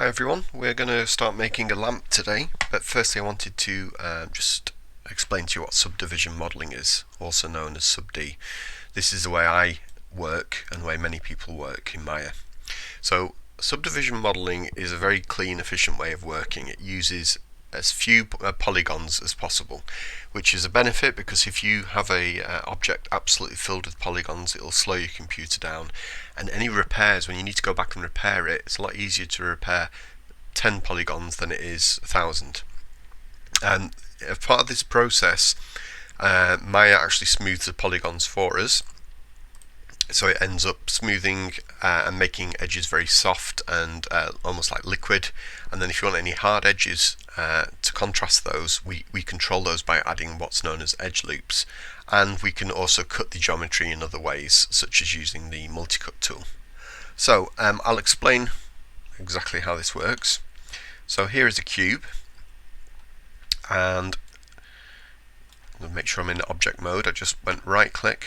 Hi everyone, we're going to start making a lamp today, but firstly I wanted to just explain to you what subdivision modelling is, also known as sub-D. This is the way I work and the way many people work in Maya. So subdivision modelling is a very clean, efficient way of working. It uses as few polygons as possible, which is a benefit because if you have a object absolutely filled with polygons, it'll slow your computer down, and any repairs, when you need to go back and repair it, it's a lot easier to repair 10 polygons than it is 1,000. And as part of this process, Maya actually smooths the polygons for us, so it ends up smoothing and making edges very soft and almost like liquid. And then if you want any hard edges to contrast those, we control those by adding what's known as edge loops, and we can also cut the geometry in other ways, such as using the multi-cut tool. So I'll explain exactly how this works. So here is a cube, and I'm going to make sure I'm in object mode. I just went right click,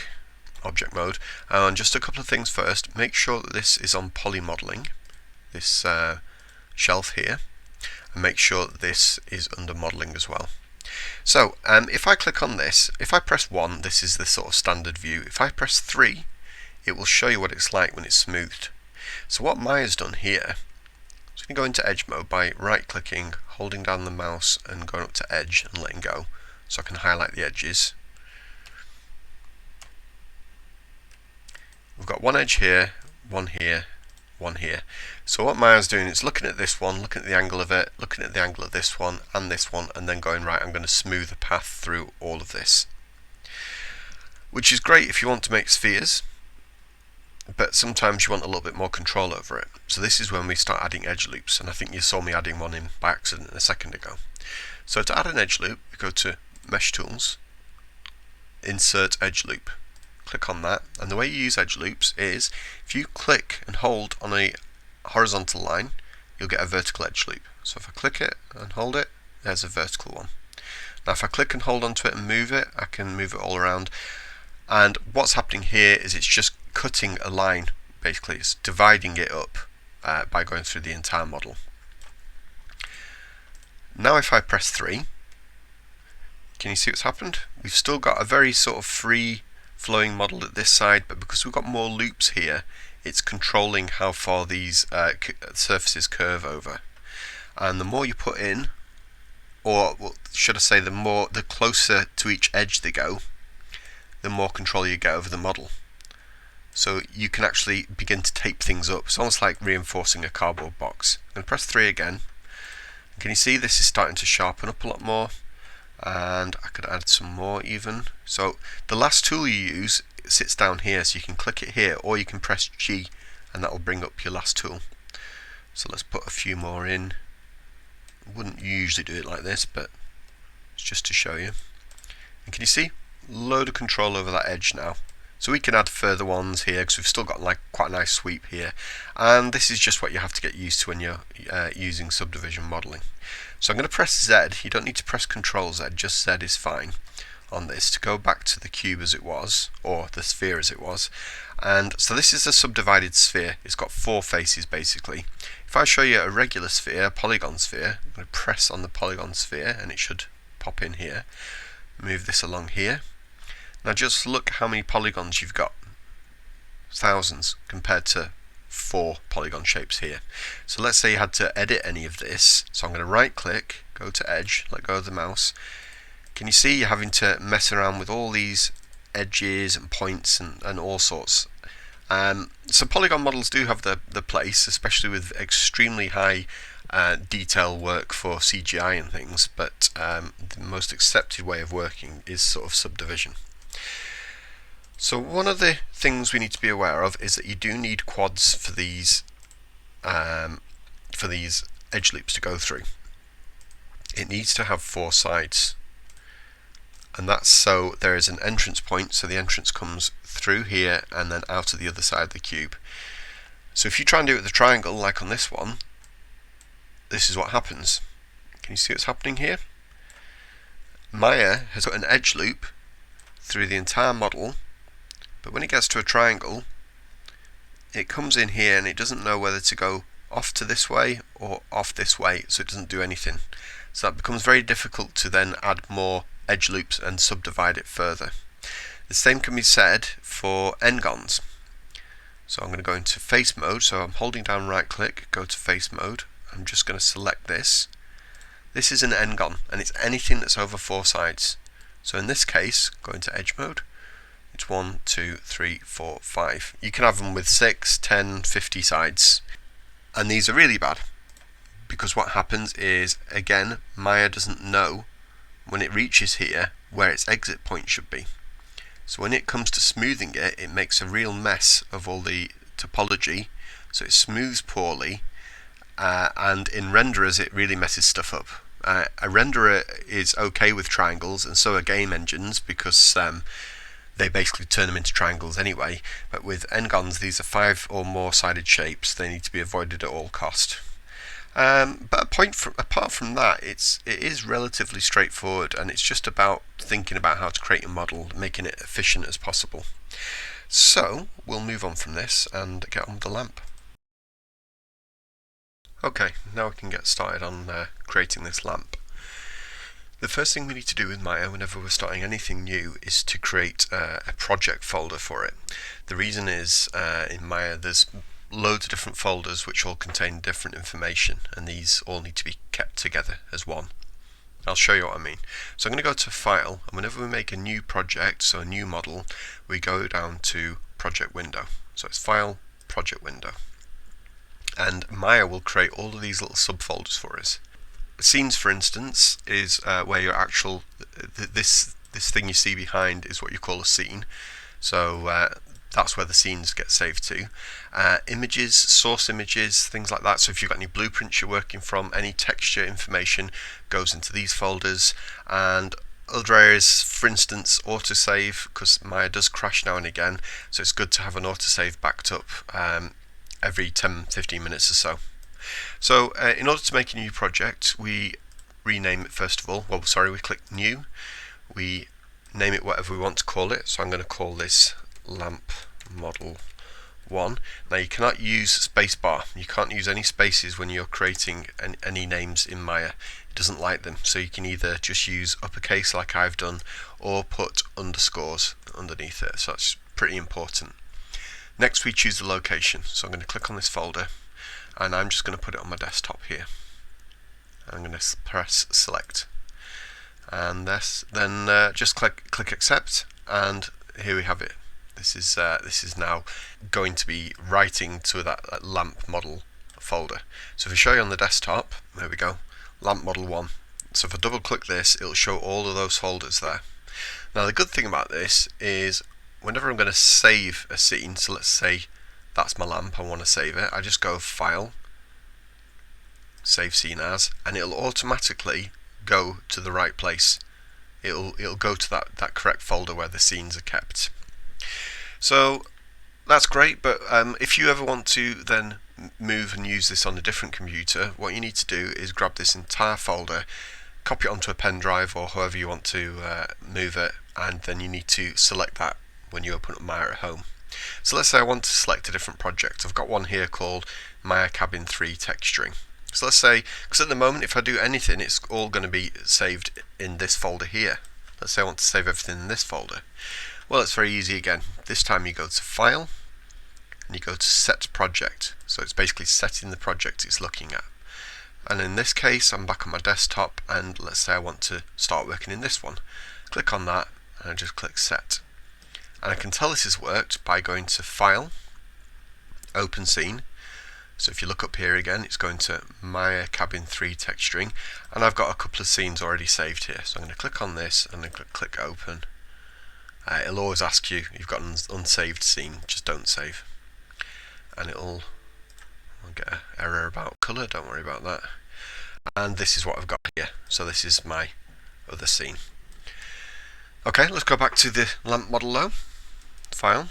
object mode, and just a couple of things first. Make sure that this is on poly modeling, this shelf here, and make sure that this is under modeling as well. So if I click on this, if I press 1, this is the sort of standard view. If I press 3, it will show you what it's like when it's smoothed. So what Maya's done here, so you can go into edge mode by right clicking, holding down the mouse and going up to edge and letting go, so I can highlight the edges. We've got one edge here, one here, one here. So what Maya's doing is looking at this one, looking at the angle of it, looking at the angle of this one, and then going, right, I'm going to smooth the path through all of this. Which is great if you want to make spheres, but sometimes you want a little bit more control over it. So this is when we start adding edge loops, and I think you saw me adding one in by accident a second ago. So to add an edge loop, we go to Mesh Tools, Insert Edge Loop. Click on that, and the way you use edge loops is if you click and hold on a horizontal line, you'll get a vertical edge loop. So if I click it and hold it, there's a vertical one. Now if I click and hold onto it and move it, I can move it all around, and what's happening here is it's just cutting a line. Basically it's dividing it up by going through the entire model. Now if I press 3, can you see what's happened? We've still got a very sort of free flowing model at this side, but because we've got more loops here, it's controlling how far these surfaces curve over. And the more you put in, or should I say the closer to each edge they go, the more control you get over the model. So you can actually begin to tape things up. It's almost like reinforcing a cardboard box. I'm going to press 3 again. And can you see this is starting to sharpen up a lot more? And I could add some more even. So the last tool you use sits down here, so you can click it here, or you can press G and that will bring up your last tool. So let's put a few more in. I wouldn't usually do it like this, but it's just to show you. And can you see? Load of control over that edge now. So we can add further ones here because we've still got like quite a nice sweep here, and this is just what you have to get used to when you're using subdivision modelling. So I'm going to press Z. You don't need to press Control Z, just Z is fine on this to go back to the cube as it was, or the sphere as it was. And so this is a subdivided sphere. It's got 4 faces basically. If I show you a regular sphere, a polygon sphere, I'm going to press on the polygon sphere and it should pop in here. Move this along here. Now just look how many polygons you've got. Thousands compared to 4 polygon shapes here. So let's say you had to edit any of this. So I'm going to right click, go to edge, let go of the mouse. Can you see you're having to mess around with all these edges and points and all sorts. So polygon models do have the place, especially with extremely high detail work for CGI and things, but the most accepted way of working is sort of subdivision. So one of the things we need to be aware of is that you do need quads for these edge loops to go through. It needs to have 4 sides, and that's so there is an entrance point, so the entrance comes through here and then out of the other side of the cube. So if you try and do it with a triangle like on this one, this is what happens. Can you see what's happening here? Maya has got an edge loop through the entire model, but when it gets to a triangle, it comes in here and it doesn't know whether to go off to this way or off this way, so it doesn't do anything. So that becomes very difficult to then add more edge loops and subdivide it further. The same can be said for n-gons. So I'm going to go into face mode, so I'm holding down right click, go to face mode. I'm just going to select this. This is an n-gon, and it's anything that's over 4 sides. So in this case, go into edge mode. It's 1, 2, 3, 4, 5. You can have them with 6, 10, 50 sides. And these are really bad, because what happens is, again, Maya doesn't know when it reaches here where its exit point should be. So when it comes to smoothing it, it makes a real mess of all the topology, so it smooths poorly, and in renderers it really messes stuff up. A renderer is okay with triangles, and so are game engines, because they basically turn them into triangles anyway, but with n-gons, these are 5 or more sided shapes. They need to be avoided at all cost. But apart from that, it is relatively straightforward, and it's just about thinking about how to create a model, making it efficient as possible. So we'll move on from this and get on with the lamp. Okay, now we can get started on creating this lamp. The first thing we need to do with Maya whenever we're starting anything new is to create a project folder for it. The reason is, in Maya there's loads of different folders which all contain different information, and these all need to be kept together as one. I'll show you what I mean. So I'm going to go to File, and whenever we make a new project, so a new model, we go down to Project Window. So it's File, Project Window. And Maya will create all of these little subfolders for us. Scenes, for instance, is where your actual this thing you see behind is what you call a scene. So that's where the scenes get saved to. Images, source images, things like that. So if you've got any blueprints you're working from, any texture information goes into these folders. And other areas, for instance, autosave, because Maya does crash now and again, so it's good to have an autosave backed up every 10-15 minutes or so. So in order to make a new project, we rename it first of all. We click New. We name it whatever we want to call it. So I'm going to call this Lamp Model 1. Now you cannot use spacebar. You can't use any spaces when you're creating any names in Maya. It doesn't like them. So you can either just use uppercase like I've done, or put underscores underneath it. So that's pretty important. Next we choose the location. So I'm going to click on this folder, and I'm just going to put it on my desktop here. I'm going to press select, and then just click accept, and here we have it. This is now going to be writing to that lamp model folder. So if I show you on the desktop, there we go, lamp model 1. So if I double click this, it'll show all of those folders there. Now the good thing about this is, whenever I'm going to save a scene, so let's say that's my lamp, I want to save it, I just go File, Save Scene As, and it'll automatically go to the right place. It'll go to that correct folder where the scenes are kept. So that's great, but if you ever want to then move and use this on a different computer, what you need to do is grab this entire folder, copy it onto a pen drive or however you want to move it, and then you need to select that when you open up Maya at home. So let's say I want to select a different project. I've got one here called Maya Cabin 3 Texturing. So let's say, because at the moment if I do anything, it's all going to be saved in this folder here. Let's say I want to save everything in this folder. Well, it's very easy again. This time you go to File, and you go to Set Project. So it's basically setting the project it's looking at. And in this case, I'm back on my desktop, and let's say I want to start working in this one. Click on that, and I just click Set. And I can tell this has worked by going to File, Open Scene. So if you look up here again, it's going to Maya Cabin 3 Texturing, and I've got a couple of scenes already saved here. So I'm going to click on this and then click Open. It'll always ask you, you've got an unsaved scene, just don't save. And I'll get an error about colour, don't worry about that. And this is what I've got here. So this is my other scene. Okay, let's go back to the lamp model though. File,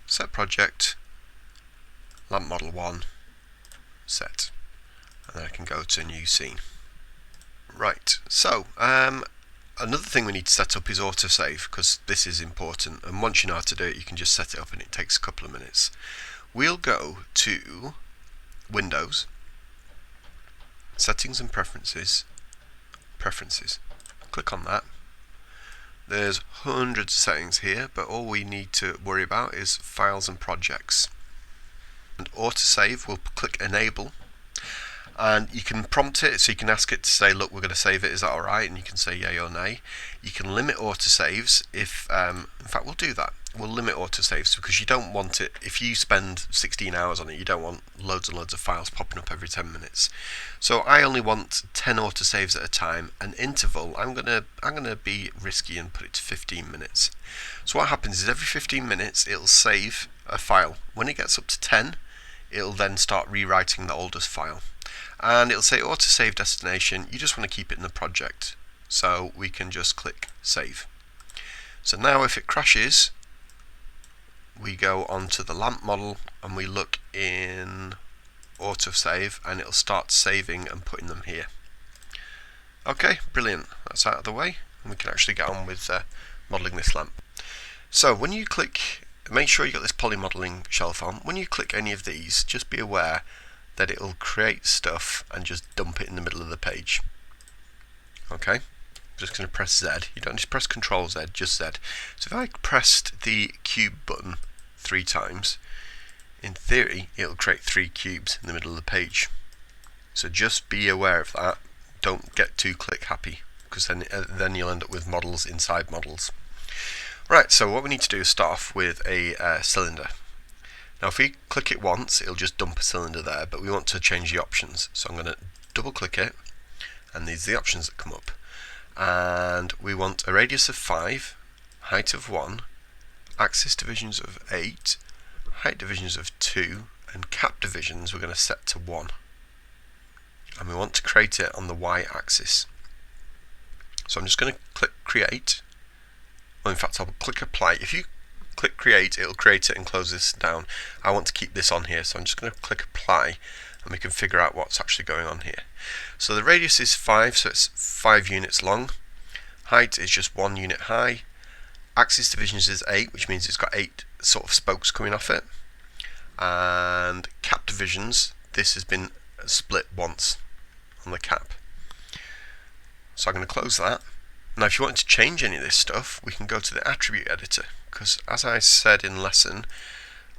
Set Project, Lamp Model 1, Set. And then I can go to New Scene. Right, so another thing we need to set up is autosave, because this is important, and once you know how to do it, you can just set it up and it takes a couple of minutes. We'll go to Windows, Settings and Preferences, Preferences. Click on that. There's hundreds of settings here, but all we need to worry about is Files and Projects. And autosave, we'll click Enable, and you can prompt it, so you can ask it to say, look, we're going to save it, is that alright? And you can say yay or nay. You can limit autosaves if, in fact we'll do that. We'll limit autosaves because you don't want it, if you spend 16 hours on it, you don't want loads and loads of files popping up every 10 minutes. So I only want 10 autosaves at a time. An interval, I'm gonna be risky and put it to 15 minutes. So what happens is every 15 minutes it'll save a file. When it gets up to 10, it'll then start rewriting the oldest file. And it'll say autosave destination, you just want to keep it in the project. So we can just click save. So now if it crashes, we go onto the lamp model and we look in autosave and it'll start saving and putting them here. Okay, brilliant. That's out of the way and we can actually get on with modelling this lamp. So when you click, make sure you got this poly modelling shelf on. When you click any of these, just be aware that it'll create stuff and just dump it in the middle of the page. Okay, I'm just going to press Z. You don't need to press Control Z, just Z. So if I pressed the cube button 3 times, in theory it'll create 3 cubes in the middle of the page. So just be aware of that. Don't get too click happy, because then you'll end up with models inside models. Right, so what we need to do is start off with a cylinder. Now if we click it once, it'll just dump a cylinder there, but we want to change the options. So I'm going to double click it, and these are the options that come up. And we want a radius of 5, height of 1, axis divisions of 8, height divisions of 2, and cap divisions we're going to set to 1. And we want to create it on the y-axis. So I'm just going to click create. Well, in fact, I'll click apply. If you click create, it'll create it and close this down. I want to keep this on here, so I'm just going to click apply and we can figure out what's actually going on here. So the radius is 5, so it's 5 units long. Height is just 1 unit high. Axis divisions is 8, which means it's got 8 sort of spokes coming off it. And cap divisions, this has been split once on the cap. So I'm going to close that. Now if you want to change any of this stuff, we can go to the attribute editor, because as I said in lesson,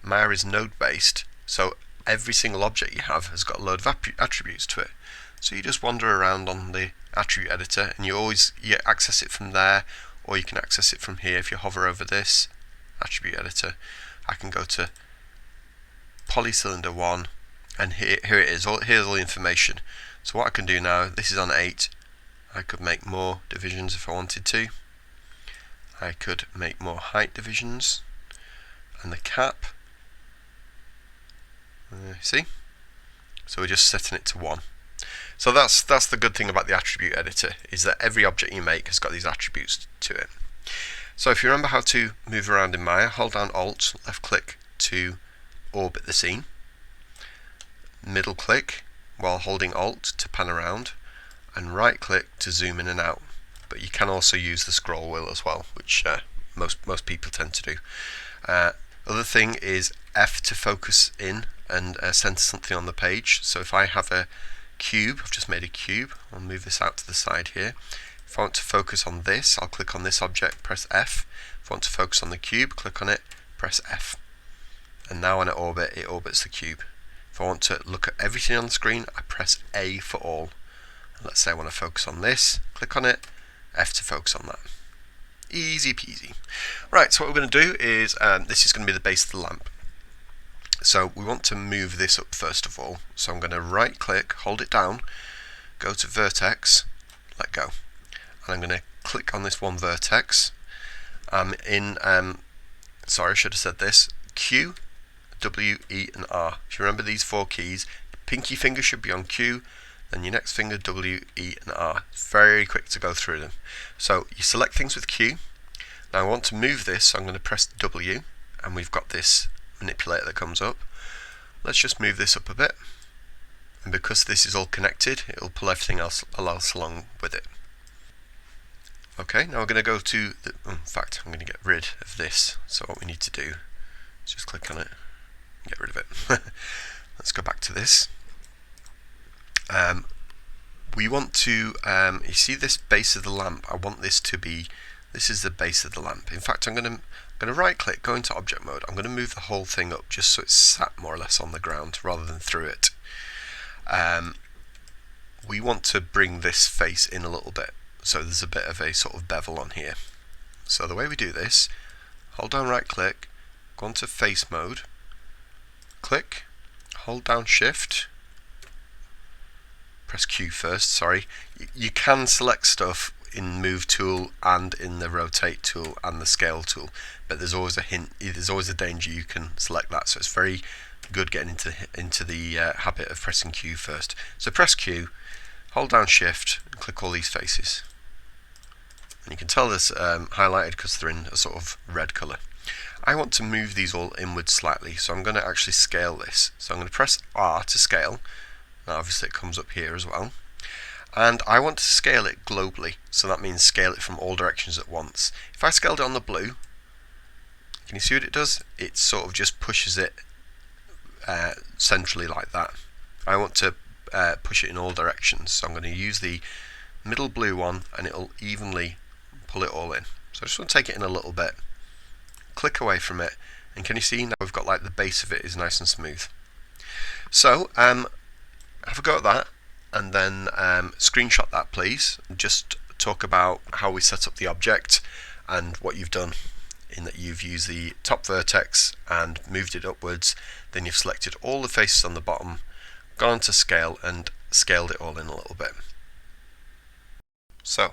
Maya is node based, so every single object you have has got a load of attributes to it. So you just wander around on the attribute editor and you access it from there, or you can access it from here. If you hover over this attribute editor, I can go to polycylinder 1 and here it is. Here's all the information. So what I can do now, this is on 8, I could make more divisions if I wanted to. I could make more height divisions, and the cap, see? So we're just setting it to 1. So that's the good thing about the attribute editor, is that every object you make has got these attributes to it. So if you remember how to move around in Maya, hold down Alt, left click to orbit the scene, middle click while holding Alt to pan around, and right click to zoom in and out. But you can also use the scroll wheel as well, which most people tend to do. Other thing is F to focus in and center something on the page. So if I have a cube, I've just made a cube, I'll move this out to the side here. If I want to focus on this, I'll click on this object, press F. If I want to focus on the cube, click on it, press F. And now when I orbit, it orbits the cube. If I want to look at everything on the screen, I press A for all. And let's say I want to focus on this, click on it, F to focus on that. Easy peasy. Right, so what we're going to do is, this is going to be the base of the lamp. So we want to move this up first of all. So I'm going to right click, hold it down, go to vertex, let go. And I'm going to click on this one vertex. Sorry, I should have said this. Q, W, E and R. If you remember these 4 keys, pinky finger should be on Q, then your next finger W, E and R. It's very quick to go through them. So you select things with Q. Now I want to move this, so I'm going to press W, and we've got this manipulator that comes up. Let's just move this up a bit, and because this is all connected, it will pull everything else along with it. Okay, now we're going to go to the, in fact I'm going to get rid of this, so what we need to do is just click on it and get rid of it. Let's go back to this. we want to, you see this base of the lamp, I want this to be, this is the base of the lamp. In fact, I'm going to right click, go into object mode, I'm going to move the whole thing up just so it's sat more or less on the ground rather than through it. We want to bring this face in a little bit, so there's a bit of a sort of bevel on here. So the way we do this, hold down right click, go into face mode, click, hold down shift, press Q first, sorry. You can select stuff in move tool and in the rotate tool and the scale tool, but there's always a hint, there's always a danger you can select that, so it's very good getting into the habit of pressing Q first. So press Q, hold down shift and click all these faces, and you can tell this highlighted because they're in a sort of red colour. I want to move these all inwards slightly, so I'm going to actually scale this. So I'm going to press R to scale. Now obviously it comes up here as well, and I want to scale it globally, so that means scale it from all directions at once. If I scaled it on the blue, can you see what it does? It sort of just pushes it centrally like that. I want to push it in all directions, so I'm going to use the middle blue one and it'll evenly pull it all in. So I just want to take it in a little bit, click away from it, and can you see now we've got like the base of it is nice and smooth. So have a go at that, and then screenshot that please, and just talk about how we set up the object and what you've done, in that you've used the top vertex and moved it upwards, then you've selected all the faces on the bottom, gone to scale and scaled it all in a little bit. So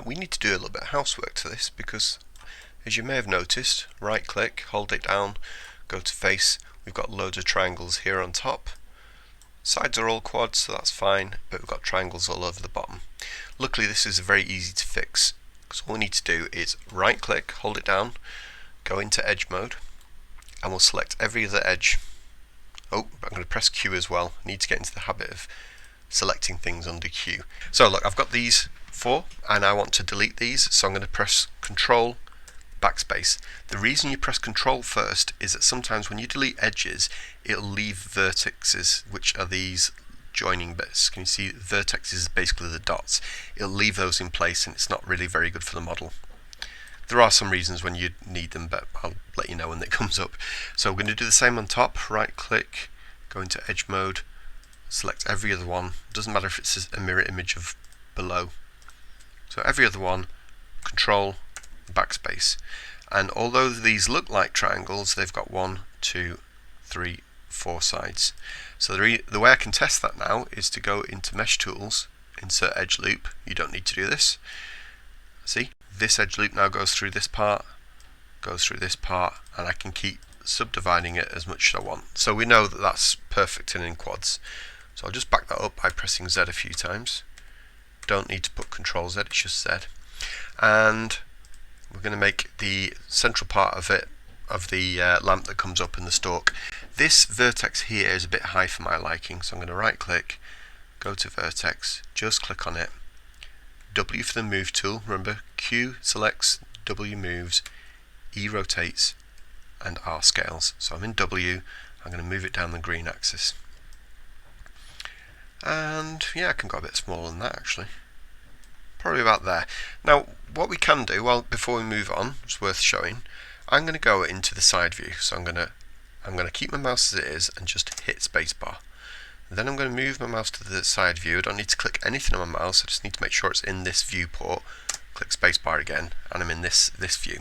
we need to do a little bit of housework to this, because as you may have noticed, right click, hold it down, go to face, we've got loads of triangles here on top. Sides are all quads, so that's fine, but we've got triangles all over the bottom. Luckily this is very easy to fix, because all we need to do is right click, hold it down, go into edge mode, and we'll select every other edge. Oh, I'm going to press Q as well. I need to get into the habit of selecting things under Q. So look, I've got these 4 and I want to delete these, so I'm going to press Control backspace. The reason you press Control first is that sometimes when you delete edges, it'll leave vertices, which are these joining bits. Can you see vertex is basically the dots? It'll leave those in place and it's not really very good for the model. There are some reasons when you need them, but I'll let you know when it comes up. So we're going to do the same on top, right click, go into edge mode, select every other one. Doesn't matter if it's a mirror image of below. So every other one, Control backspace, and although these look like triangles, they've got 1, 2, 3, 4 sides. So the way I can test that now is to go into mesh tools, insert edge loop. You don't need to do this. See, this edge loop now goes through this part, and I can keep subdividing it as much as I want. So we know that that's perfect and in quads. So I'll just back that up by pressing Z a few times. Don't need to put Control Z, it's just Z. And we're going to make the central part of it, of the lamp that comes up in the stalk. This vertex here is a bit high for my liking, so I'm going to right click, go to vertex, just click on it, W for the move tool, remember Q selects, W moves, E rotates, and R scales. So I'm in W, I'm going to move it down the green axis. And yeah, I can go a bit smaller than that actually. Probably about there. Now what we can do, well, before we move on, it's worth showing, I'm going to go into the side view. So I'm going to keep my mouse as it is and just hit spacebar. Then I'm going to move my mouse to the side view. I don't need to click anything on my mouse, I just need to make sure it's in this viewport. Click spacebar again and I'm in this view.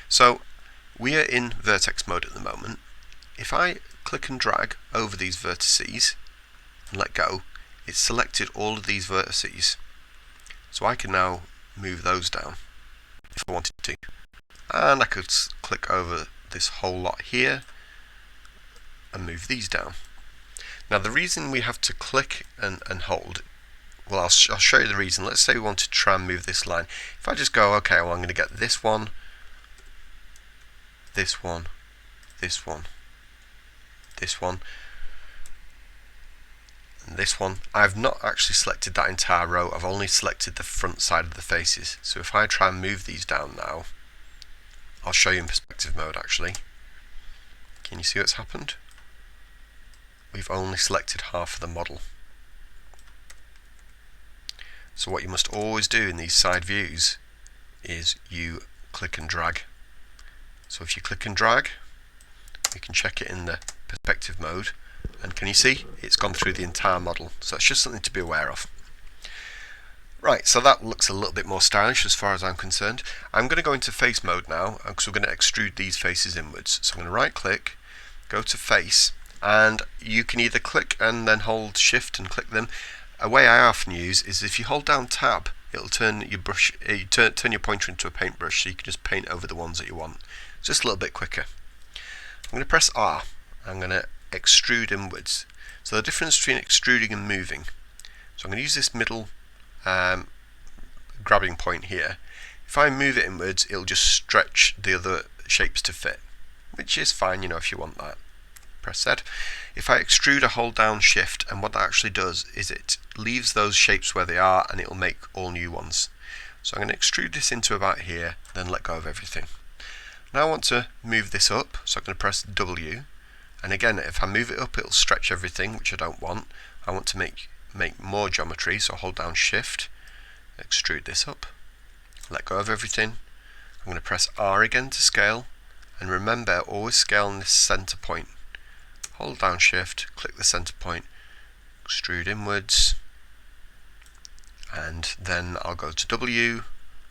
So we are in vertex mode at the moment. If I click and drag over these vertices and let go, it's selected all of these vertices. So I can now move those down if I wanted to. And I could click over this whole lot here and move these down. Now the reason we have to click and hold, well I'll show you the reason. Let's say we want to try and move this line. If I just go, okay, well I'm going to get this one, this one, this one, this one, and this one. I've not actually selected that entire row, I've only selected the front side of the faces. So if I try and move these down now, I'll show you in perspective mode actually. Can you see what's happened? We've only selected half of the model. So what you must always do in these side views is you click and drag. So if you click and drag, you can check it in the perspective mode, and can you see it's gone through the entire model. So it's just something to be aware of. Right, so that looks a little bit more stylish as far as I'm concerned. I'm going to go into face mode now because we're going to extrude these faces inwards. So I'm going to right click, go to face, and you can either click and then hold shift and click them. A way I often use is if you hold down tab, it'll turn your brush, turn your pointer into a paintbrush, so you can just paint over the ones that you want. It's just a little bit quicker. I'm going to press R. I'm going to extrude inwards. So the difference between extruding and moving. So I'm going to use this middle grabbing point here. If I move it inwards, it'll just stretch the other shapes to fit, which is fine, you know, if you want that. Press Z. If I extrude, I hold down shift, and what that actually does is it leaves those shapes where they are and it'll make all new ones. So I'm going to extrude this into about here, then let go of everything. Now I want to move this up, so I'm going to press W, and again if I move it up it'll stretch everything, which I don't want. I want to make more geometry, so I'll hold down shift, extrude this up, let go of everything. I'm going to press R again to scale, and remember, always scale on this center point. Hold down shift, click the center point, extrude inwards, and then I'll go to W,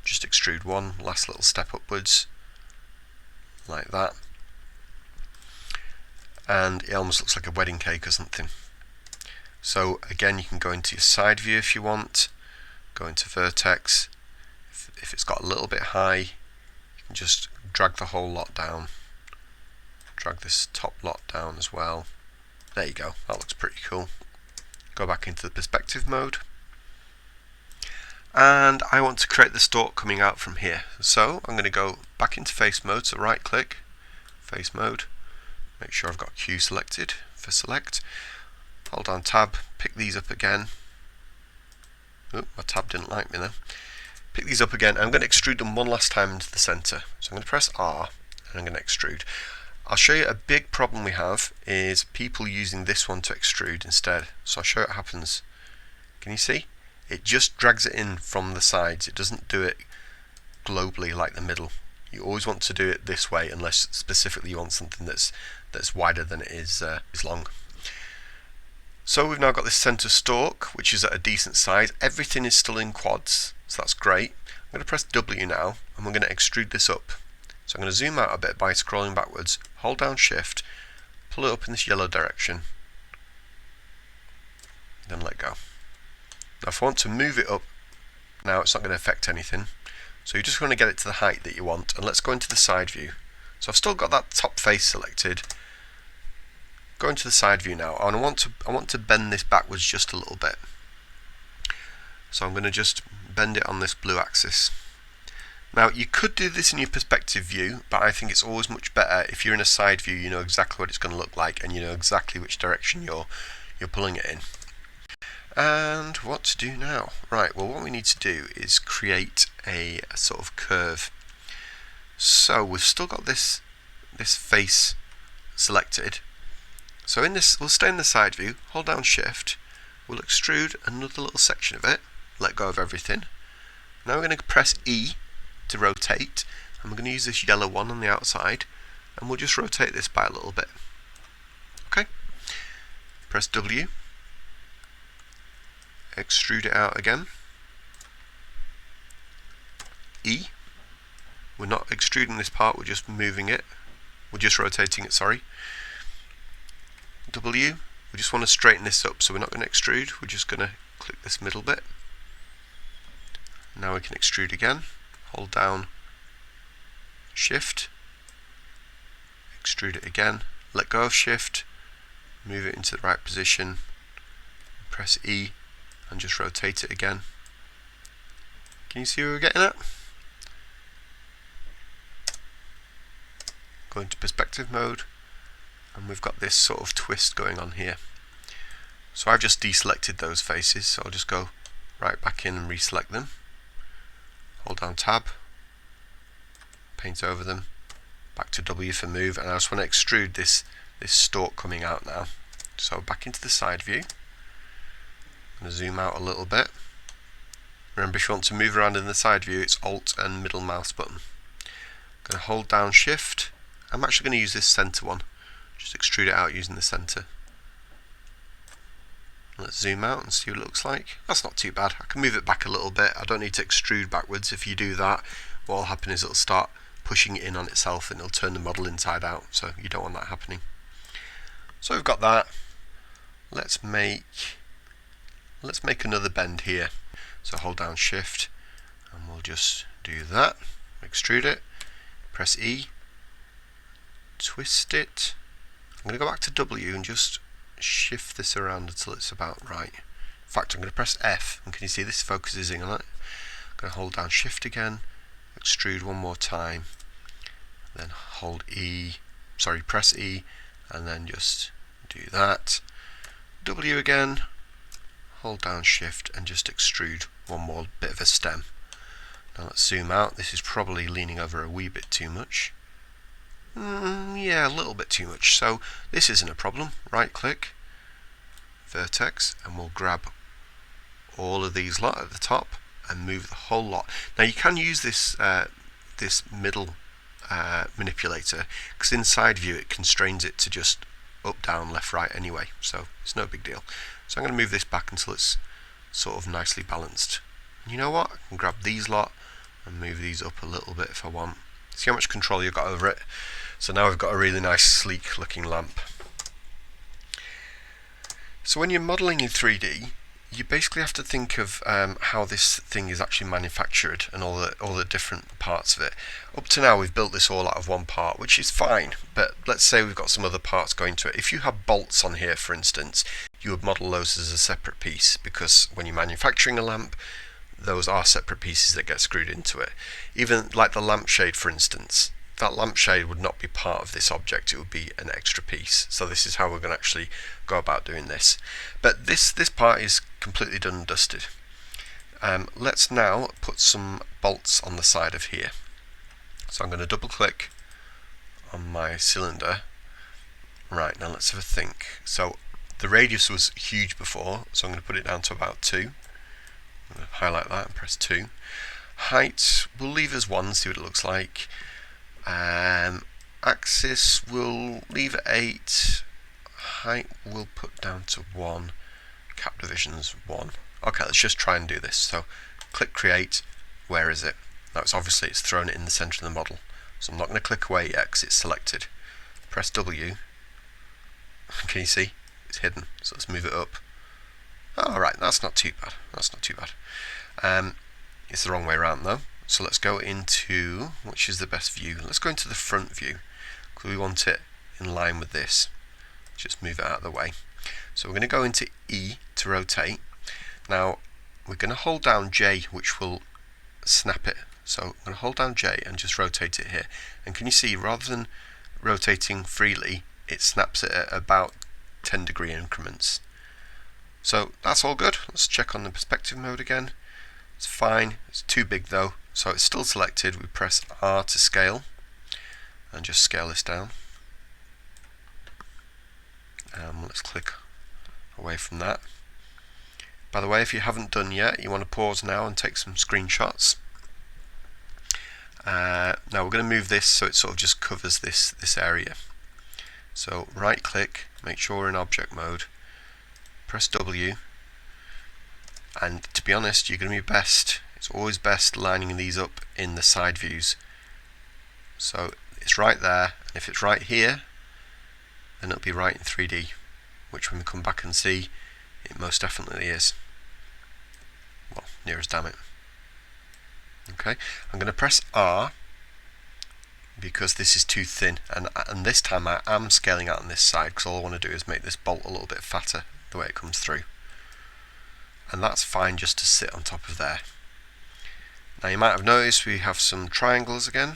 just extrude one last little step upwards, like that, and it almost looks like a wedding cake or something. So again, you can go into your side view if you want, go into vertex. If it's got a little bit high, you can just drag the whole lot down, drag this top lot down as well. There you go, that looks pretty cool. Go back into the perspective mode, and I want to create the stalk coming out from here. So I'm going to go back into face mode, so right click, face mode, make sure I've got Q selected for select, hold down tab, pick these up again. Oh, my tab didn't like me there. Pick these up again. I'm going to extrude them one last time into the center. So I'm going to press R and I'm going to extrude. I'll show you a big problem we have is people using this one to extrude instead. So I'll show you what happens. Can you see? It just drags it in from the sides. It doesn't do it globally like the middle. You always want to do it this way unless specifically you want something that's wider than it is long. So we've now got this center stalk, which is at a decent size. Everything is still in quads, so that's great. I'm going to press W now, and we're going to extrude this up. So I'm going to zoom out a bit by scrolling backwards, hold down shift, pull it up in this yellow direction, then let go. Now if I want to move it up, now it's not going to affect anything. So you're just going to get it to the height that you want, and let's go into the side view. So I've still got that top face selected. Go into the side view now, and I want to bend this backwards just a little bit. So I'm going to just bend it on this blue axis. Now you could do this in your perspective view, but I think it's always much better if you're in a side view. You know exactly what it's going to look like, and you know exactly which direction you're pulling it in. And what to do now? Right. Well, what we need to do is create a sort of curve. So we've still got this face selected. So in this, we'll stay in the side view, hold down shift, we'll extrude another little section of it, let go of everything. Now we're going to press E to rotate, and we're going to use this yellow one on the outside, and we'll just rotate this by a little bit. Okay, press W, extrude it out again, E, we're not extruding this part, we're just moving it, we're just rotating it, sorry. W, we just want to straighten this up, so we're not going to extrude, we're just going to click this middle bit. Now we can extrude again, hold down shift, extrude it again, let go of shift, move it into the right position, press E and just rotate it again. Can you see where we're getting at? Go into perspective mode, and we've got this sort of twist going on here. So I've just deselected those faces, so I'll just go right back in and reselect them. Hold down tab, paint over them, back to W for move, and I just want to extrude this stalk coming out now. So back into the side view, I'm going to zoom out a little bit, Remember, if you want to move around in the side view, it's Alt and middle mouse button. I'm going to hold down Shift. I'm actually going to use this center one. Just extrude it out using the center. Let's zoom out and see what it looks like. That's not too bad. I can move it back a little bit. I don't need to extrude backwards. If you do that, what will happen is it'll start pushing it in on itself and it'll turn the model inside out. So you don't want that happening. So we've got that. Let's make another bend here. So hold down Shift and we'll just do that. Extrude it. Press E. Twist it. I'm going to go back to W and just shift this around until it's about right. In fact, I'm going to press F, and can you see this focuses in on it? I'm going to hold down Shift again, extrude one more time, then press E, and then just do that. W again, hold down Shift, and just extrude one more bit of a stem. Now let's zoom out. This is probably leaning over a wee bit too much. Yeah, a little bit too much. So this isn't a problem. Right click, vertex, and we'll grab all of these lot at the top and move the whole lot. Now you can use this this middle manipulator, because inside view it constrains it to just up, down, left, right anyway, so it's no big deal. So I'm going to move this back until it's sort of nicely balanced. And you know what? I can grab these lot and move these up a little bit if I want. See how much control you've got over it. So now we've got a really nice sleek looking lamp. So when you're modelling in 3D, you basically have to think of how this thing is actually manufactured and all the different parts of it. Up to now we've built this all out of one part, which is fine, but let's say we've got some other parts going to it. If you have bolts on here, for instance, you would model those as a separate piece, because when you're manufacturing a lamp, those are separate pieces that get screwed into it. Even like the lampshade, for instance, that lampshade would not be part of this object, it would be an extra piece. So this is how we're going to actually go about doing this. But this part is completely done and dusted. Let's now put some bolts on the side of here. So I'm going to double click on my cylinder. Right, now let's have a think. So the radius was huge before, so I'm going to put it down to about 2. I'm going to highlight that and press 2. Height, we'll leave as 1, see what it looks like. Axis we'll leave at 8. Height we'll put down to 1. Cap divisions 1. Okay, let's just try and do this. So click create. Where is it? Now it's thrown it in the center of the model. So I'm not going to click away yet because it's selected. Press W. Can you see? It's hidden. So let's move it up. Alright, that's not too bad. That's not too bad. It's the wrong way around though. So let's go into, which is the best view? Let's go into the front view, because we want it in line with this. Just move it out of the way. So we're going to go into E to rotate. Now we're going to hold down J, which will snap it. So I'm going to hold down J and just rotate it here. And can you see, rather than rotating freely, it snaps it at about 10-degree increments. So that's all good. Let's check on the perspective mode again. It's fine. It's too big though. So it's still selected. We press R to scale and just scale this down. Let's click away from that. By the way, if you haven't done yet, you want to pause now and take some screenshots. Now we're going to move this so it sort of just covers this area. So right click, make sure we're in object mode, press W, and to be honest, you're going to be best, it's always best lining these up in the side views. So it's right there, and if it's right here, then it'll be right in 3D, which when we come back and see, it most definitely is. Well, near as damn it. Okay, I'm going to press R because this is too thin, and this time I am scaling out on this side because all I want to do is make this bolt a little bit fatter the way it comes through, and that's fine just to sit on top of there. Now you might have noticed we have some triangles again,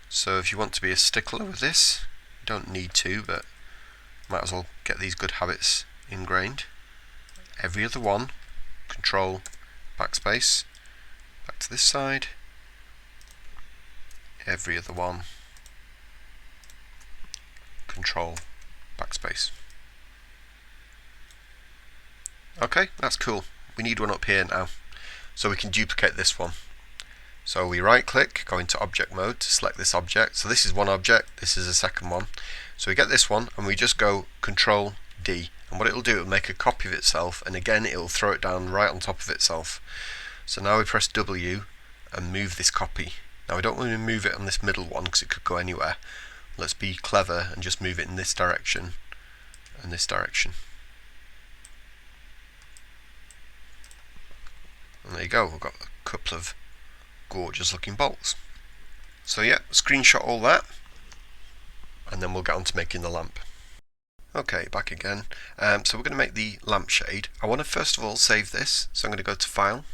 so if you want to be a stickler with this, you don't need to, but might as well get these good habits ingrained. Every other one, control, backspace, back to this side, every other one, control, backspace. Okay, that's cool. We need one up here now. So we can duplicate this one. So we right click, go into object mode to select this object. So this is one object, this is a second one. So we get this one and we just go Control D. And what it'll do, it'll make a copy of itself, and again it'll throw it down right on top of itself. So now we press W and move this copy. Now we don't want to move it on this middle one because it could go anywhere. Let's be clever and just move it in this direction and this direction. And there you go, we've got a couple of gorgeous looking bolts. So yeah, screenshot all that and then we'll get on to making the lamp. Okay, back again. So we're going to make the lampshade. I want to first of all save this, so I'm going to go to File,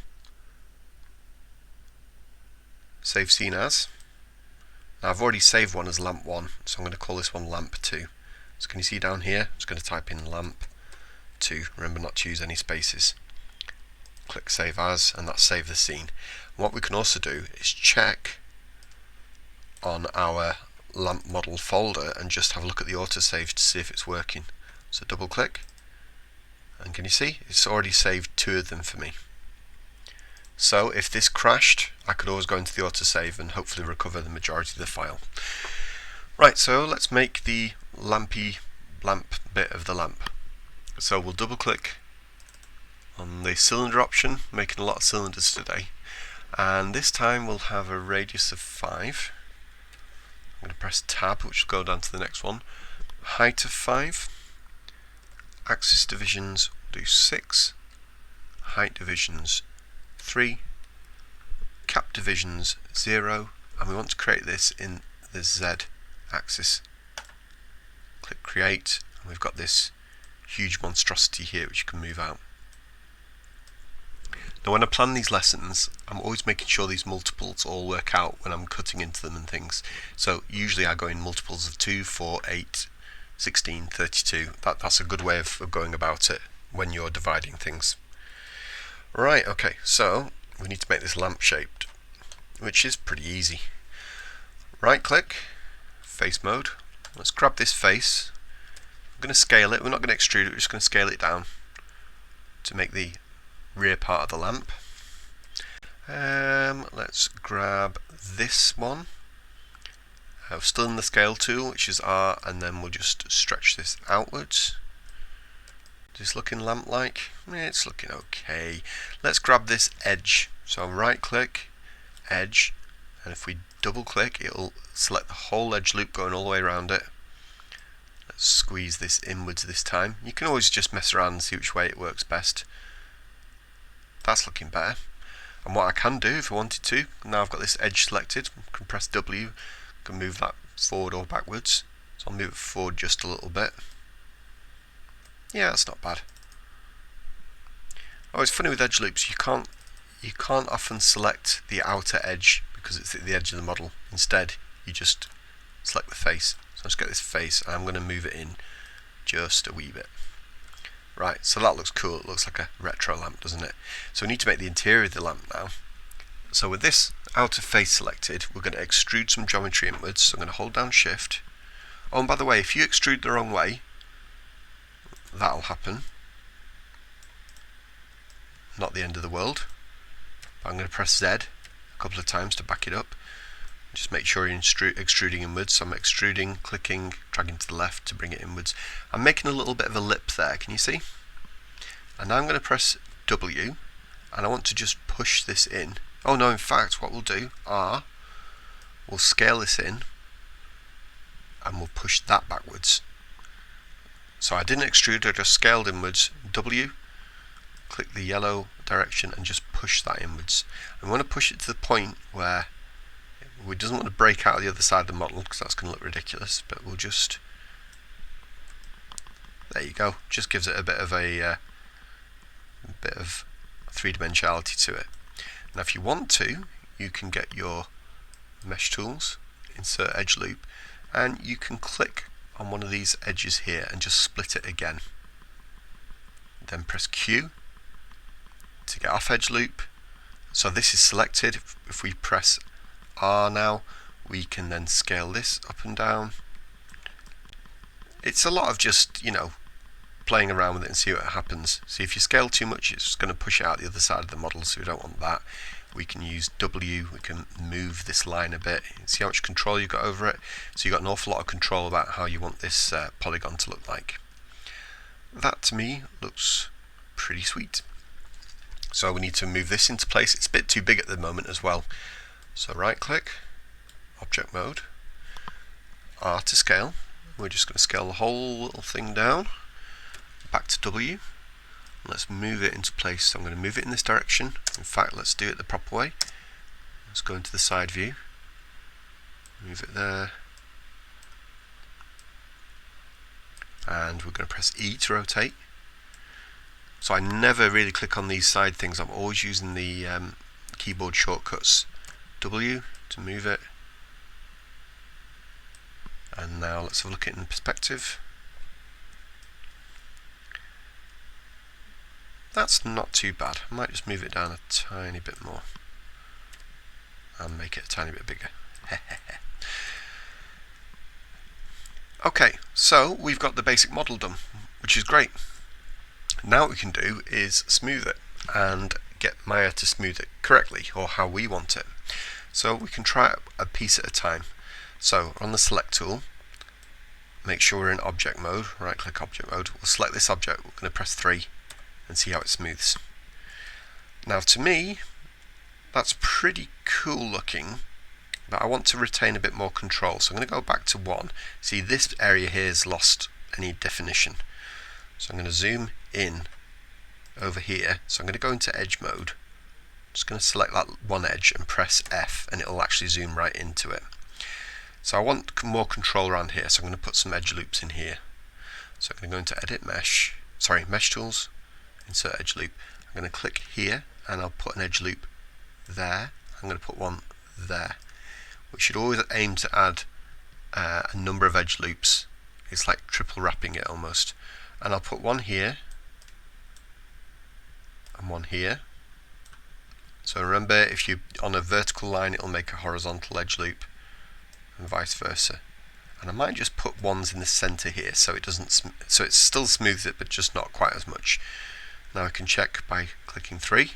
Save Scene As. Now I've already saved one as Lamp 1, so I'm going to call this one Lamp 2. So can you see down here, I'm just going to type in Lamp 2. Remember not to use any spaces. Click Save As, and that's Save the Scene. And what we can also do is check on our lamp model folder and just have a look at the autosave to see if it's working. So double click, and can you see it's already saved 2 of them for me. So if this crashed, I could always go into the autosave and hopefully recover the majority of the file. Right, so let's make the lamp bit of the lamp. So we'll double click on the cylinder option, making a lot of cylinders today, and this time we'll have a radius of 5. I'm going to press Tab, which will go down to the next one. Height of 5. Axis divisions, we'll do 6. Height divisions, 3. Cap divisions, 0. And we want to create this in the Z axis. Click Create, and we've got this huge monstrosity here which you can move out. Now when I plan these lessons, I'm always making sure these multiples all work out when I'm cutting into them and things. So usually I go in multiples of 2, 4, 8, 16, 32. That's a good way of going about it when you're dividing things. Right, okay, so we need to make this lamp shaped, which is pretty easy. Right click, face mode. Let's grab this face. I'm going to scale it. We're not going to extrude it, we're just going to scale it down to make the rear part of the lamp. Let's grab this one. Still in the scale tool, which is R, and then we'll just stretch this outwards. Is this looking lamp-like? It's looking okay. Let's grab this edge. So right click, edge, and if we double click, it'll select the whole edge loop going all the way around it. Let's squeeze this inwards this time. You can always just mess around and see which way it works best. That's looking better. And what I can do if I wanted to, now I've got this edge selected, I can press W, I can move that forward or backwards. So I'll move it forward just a little bit. Yeah, that's not bad. Oh, it's funny with edge loops, you can't often select the outer edge because it's at the edge of the model. Instead, you just select the face. So let's get this face, and I'm going to move it in just a wee bit. Right, so that looks cool. It looks like a retro lamp, doesn't it? So we need to make the interior of the lamp now. So with this outer face selected, we're going to extrude some geometry inwards. So I'm going to hold down Shift. Oh, and by the way, if you extrude the wrong way, that'll happen. Not the end of the world. But I'm going to press Z a couple of times to back it up. Just make sure you're extruding inwards. So I'm extruding, clicking, dragging to the left to bring it inwards. I'm making a little bit of a lip there, can you see? And now I'm going to press W, and I want to just push this in. Oh no, in fact, what we'll do, R, we'll scale this in, and we'll push that backwards. So I didn't extrude, I just scaled inwards. W, click the yellow direction and just push that inwards. And we want to push it to the point where we doesn't want to break out of the other side of the model because that's going to look ridiculous, but we'll just, there you go, just gives it a bit of three-dimensionality to it. Now if you want to, you can get your mesh tools, insert edge loop, and you can click on one of these edges here and just split it again. Then press Q to get off edge loop. So this is selected. If we press R now, we can then scale this up and down. It's a lot of just, playing around with it and see what happens. See, if you scale too much, it's going to push it out the other side of the model, so we don't want that. We can use W, we can move this line a bit. See how much control you've got over it? So you've got an awful lot of control about how you want this polygon to look like. That to me looks pretty sweet. So we need to move this into place. It's a bit too big at the moment as well. So right click, object mode, R to scale. We're just going to scale the whole little thing down, back to W. Let's move it into place. So I'm going to move it in this direction. In fact, let's do it the proper way. Let's go into the side view, move it there, and we're going to press E to rotate. So I never really click on these side things. I'm always using the keyboard shortcuts. W to move it. And now let's have a look at it in perspective. That's not too bad. I might just move it down a tiny bit more and make it a tiny bit bigger. Okay, so we've got the basic model done, which is great. Now what we can do is smooth it and get Maya to smooth it correctly, or how we want it. So we can try it a piece at a time. So on the select tool, make sure we're in object mode, right click object mode, we'll select this object, we're going to press 3 and see how it smooths. Now to me, that's pretty cool looking, but I want to retain a bit more control, so I'm going to go back to 1. See, this area here has lost any definition. So I'm going to zoom in over here, so I'm going to go into edge mode. Just going to select that one edge and press F, and it'll actually zoom right into it. So I want more control around here, so I'm going to put some edge loops in here. So I'm going to go into edit mesh, mesh tools, insert edge loop. I'm going to click here and I'll put an edge loop there. I'm going to put one there. We should always aim to add a number of edge loops. It's like triple wrapping it almost. And I'll put one here and one here. So remember, if you're on a vertical line, it'll make a horizontal edge loop, and vice versa. And I might just put ones in the center here, so it doesn't, so it still smooths it, but just not quite as much. Now I can check by clicking 3,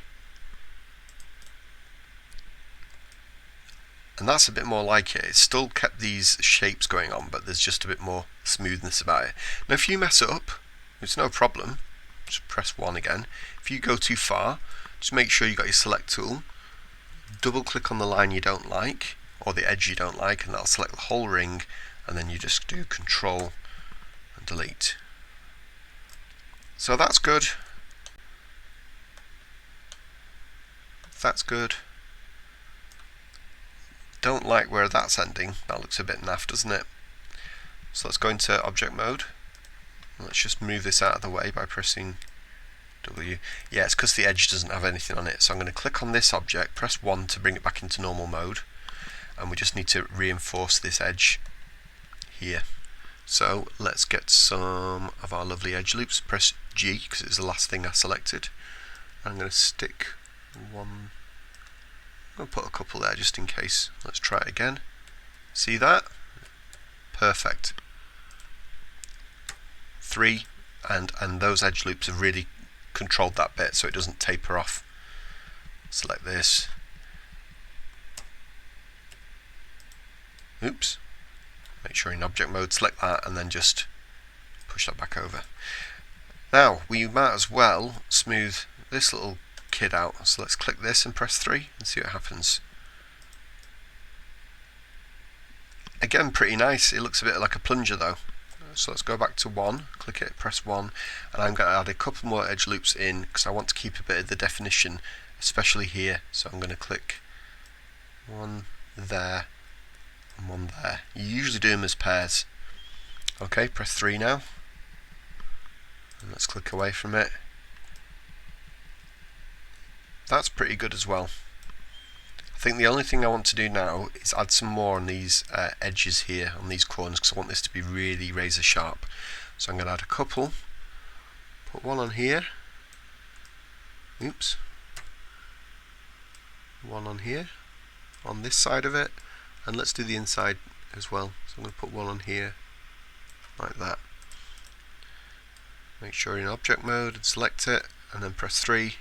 and that's a bit more like it. It's still kept these shapes going on, but there's just a bit more smoothness about it. Now if you mess it up, it's no problem. Just press 1 again. If you go too far, just make sure you got your select tool, double click on the line you don't like, or the edge you don't like, and that'll select the whole ring, and then you just do Control and delete. So that's good. That's good. Don't like where that's ending. That looks a bit naff, doesn't it? So let's go into object mode. Let's just move this out of the way by pressing W. Yeah, it's because the edge doesn't have anything on it. So I'm going to click on this object, press 1 to bring it back into normal mode, and we just need to reinforce this edge here. So let's get some of our lovely edge loops. Press G because it's the last thing I selected. I'm going to stick one. I'll put a couple there just in case. Let's try it again. See that? Perfect. 3, and those edge loops have really controlled that bit so it doesn't taper off. Select this. Oops. Make sure in object mode, select that, and then just push that back over. Now we might as well smooth this little kid out. So let's click this and press 3 and see what happens. Again, pretty nice. It looks a bit like a plunger though. So let's go back to 1, click it, press 1, and I'm going to add a couple more edge loops in because I want to keep a bit of the definition, especially here. So I'm going to click one there and one there. You usually do them as pairs. Okay, press 3 now, and let's click away from it. That's pretty good as well. I think the only thing I want to do now is add some more on these edges here, on these corners, because I want this to be really razor sharp. So I'm going to add a couple, put one on here, oops, one on here, on this side of it, and let's do the inside as well. So I'm going to put one on here, like that. Make sure you're in object mode and select it, and then press 3.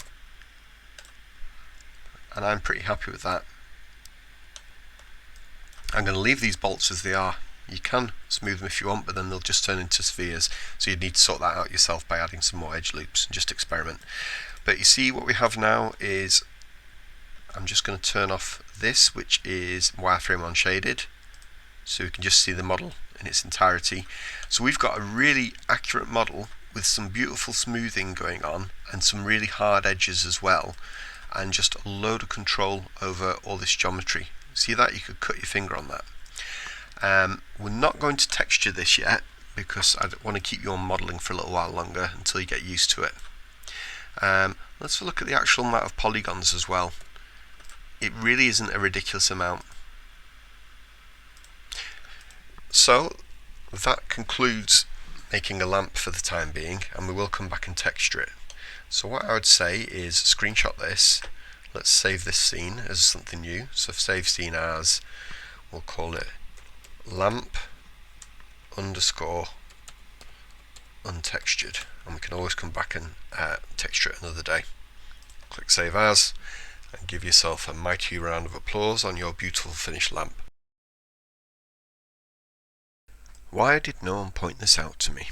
And I'm pretty happy with that. I'm going to leave these bolts as they are. You can smooth them if you want, but then they'll just turn into spheres, so you'd need to sort that out yourself by adding some more edge loops and just experiment. But you see what we have now is, I'm just going to turn off this, which is wireframe unshaded, so we can just see the model in its entirety. So we've got a really accurate model with some beautiful smoothing going on and some really hard edges as well, and just a load of control over all this geometry. See that? You could cut your finger on that. We're not going to texture this yet because I want to keep you on modelling for a little while longer until you get used to it. Let's look at the actual amount of polygons as well. It really isn't a ridiculous amount. So that concludes making a lamp for the time being, and we will come back and texture it. So what I would say is screenshot this. Let's save this scene as something new. So save scene as, we'll call it lamp underscore untextured, and we can always come back and texture it another day. Click save as and give yourself a mighty round of applause on your beautiful finished lamp. Why did no one point this out to me?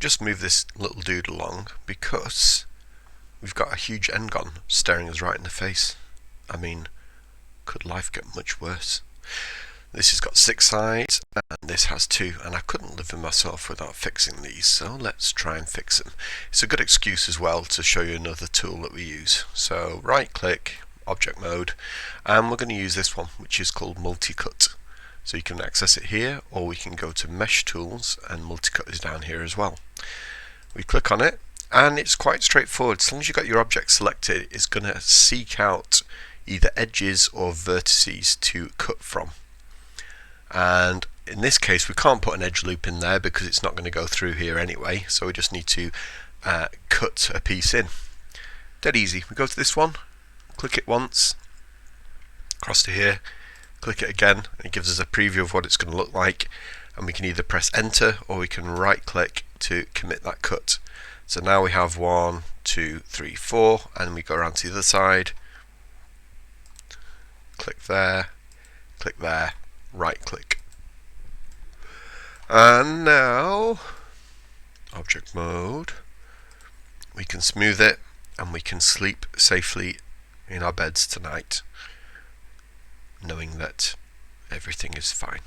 Just move this little dude along because we've got a huge N-gon staring us right in the face. I mean, could life get much worse? This has got 6 sides and this has 2, and I couldn't live with myself without fixing these, so let's try and fix them. It's a good excuse as well to show you another tool that we use. So right click, object mode, and we're going to use this one, which is called multi-cut. So you can access it here, or we can go to mesh tools, and multi-cut is down here as well. We click on it and it's quite straightforward. As long as you've got your object selected, it's going to seek out either edges or vertices to cut from. And in this case we can't put an edge loop in there because it's not going to go through here anyway, so we just need to cut a piece in. Dead easy. We go to this one, click it once, across to here, click it again, and it gives us a preview of what it's going to look like, and we can either press enter or we can right click to commit that cut. So now we have 1, 2, 3, 4, and we go around to the other side, click there, right click. And now, object mode, we can smooth it and we can sleep safely in our beds tonight, knowing that everything is fine.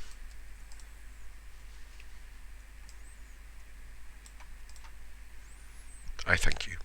I thank you.